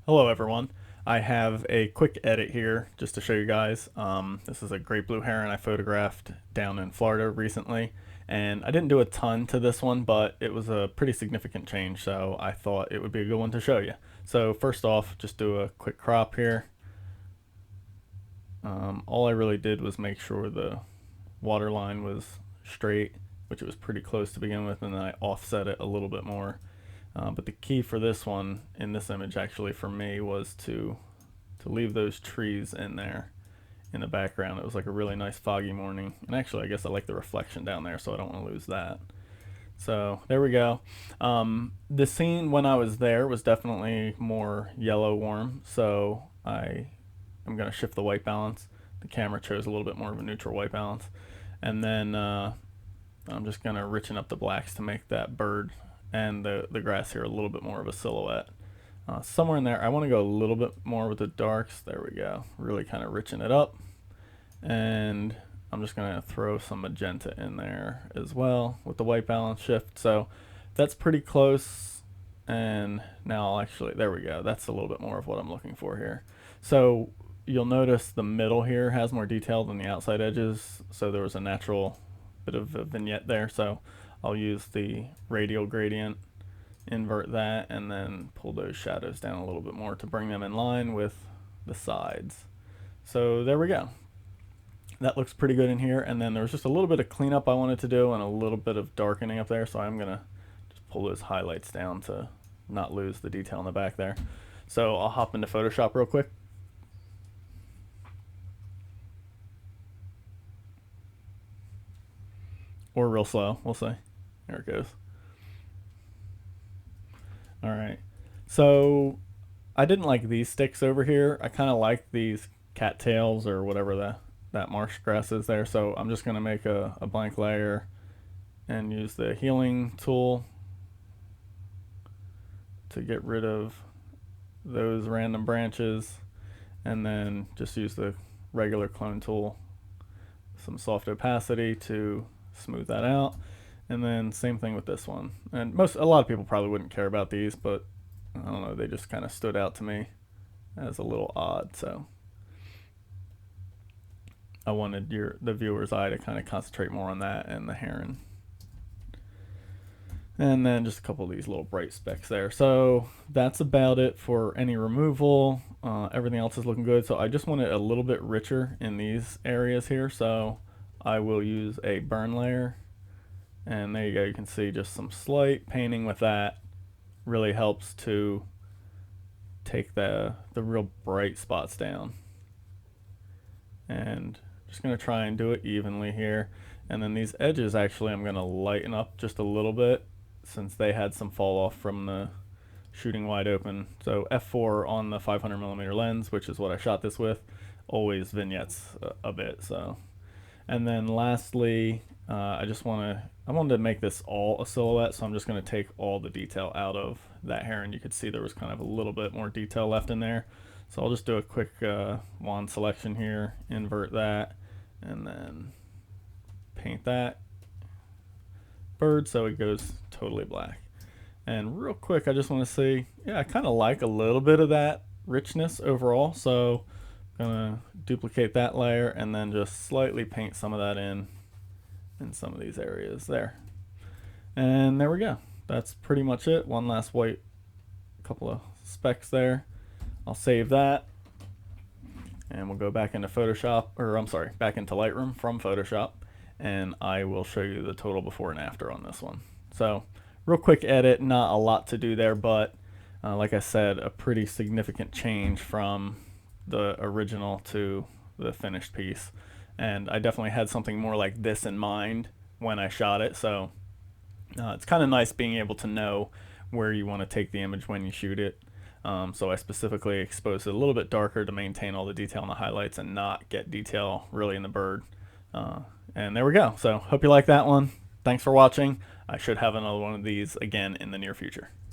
Hello everyone. I have a quick edit here just to show you guys. This is a great blue heron I photographed down in Florida recently, and I didn't do a ton to this one, but it was a pretty significant change, so I thought it would be a good one to show you. So first off, just do a quick crop here. All I really did was make sure the water line was straight, which it was pretty close to begin with, and then I offset it a little bit more. But the key for this one, in this image actually for me, was to leave those trees in there in the background. It was like a really nice foggy morning. And actually, I guess I like the reflection down there, so I don't want to lose that. So there we go. The scene when I was there was definitely more yellow warm, so I'm going to shift the white balance. The camera chose a little bit more of a neutral white balance. And then I'm just going to richen up the blacks to make that bird and the grass here a little bit more of a silhouette. Somewhere in there, I want to go a little bit more with the darks. There we go. Really kind of richen it up. And I'm just going to throw some magenta in there as well with the white balance shift. So that's pretty close. And now I'll actually, there we go. That's a little bit more of what I'm looking for here. So you'll notice the middle here has more detail than the outside edges. So there was a natural bit of a vignette there. So I'll use the radial gradient, invert that, and then pull those shadows down a little bit more to bring them in line with the sides. So there we go. That looks pretty good in here. And then there was just a little bit of cleanup I wanted to do and a little bit of darkening up there. So I'm going to just pull those highlights down to not lose the detail in the back there. So I'll hop into Photoshop real quick. Or real slow, we'll see. There it goes. All right. So I didn't like these sticks over here. I kind of like these cattails or whatever that marsh grass is there. So I'm just going to make a blank layer and use the healing tool to get rid of those random branches, and then just use the regular clone tool, some soft opacity to smooth that out. And then same thing with this one. And a lot of people probably wouldn't care about these, but I don't know, they just kind of stood out to me as a little odd. So I wanted the viewer's eye to kind of concentrate more on that and the heron. And then just a couple of these little bright specks there. So that's about it for any removal. Everything else is looking good. So I just want it a little bit richer in these areas here. So I will use a burn layer. And there you go. You can see just some slight painting with that really helps to take the real bright spots down. And just going to try and do it evenly here. And then these edges, actually, I'm going to lighten up just a little bit, since they had some fall off from the shooting wide open. So f4 on the 500mm lens, which is what I shot this with, always vignettes a bit. So, and then lastly, I wanted to make this all a silhouette, so I'm just going to take all the detail out of that heron. You could see there was kind of a little bit more detail left in there. So I'll just do a quick wand selection here, invert that, and then paint that bird so it goes totally black. And real quick, I just want to say, yeah, I kind of like a little bit of that richness overall. So I'm gonna duplicate that layer and then just slightly paint some of that in some of these areas there. And there we go. That's pretty much it. One last white, couple of specks there. I'll save that. And we'll go back into Photoshop, or I'm sorry, back into Lightroom from Photoshop, and I will show you the total before and after on this one. So real quick edit, not a lot to do there, but like I said, a pretty significant change from the original to the finished piece. And I definitely had something more like this in mind when I shot it. So it's kind of nice being able to know where you want to take the image when you shoot it. So I specifically exposed it a little bit darker to maintain all the detail in the highlights and not get detail really in the bird. And there we go. So hope you like that one. Thanks for watching. I should have another one of these again in the near future.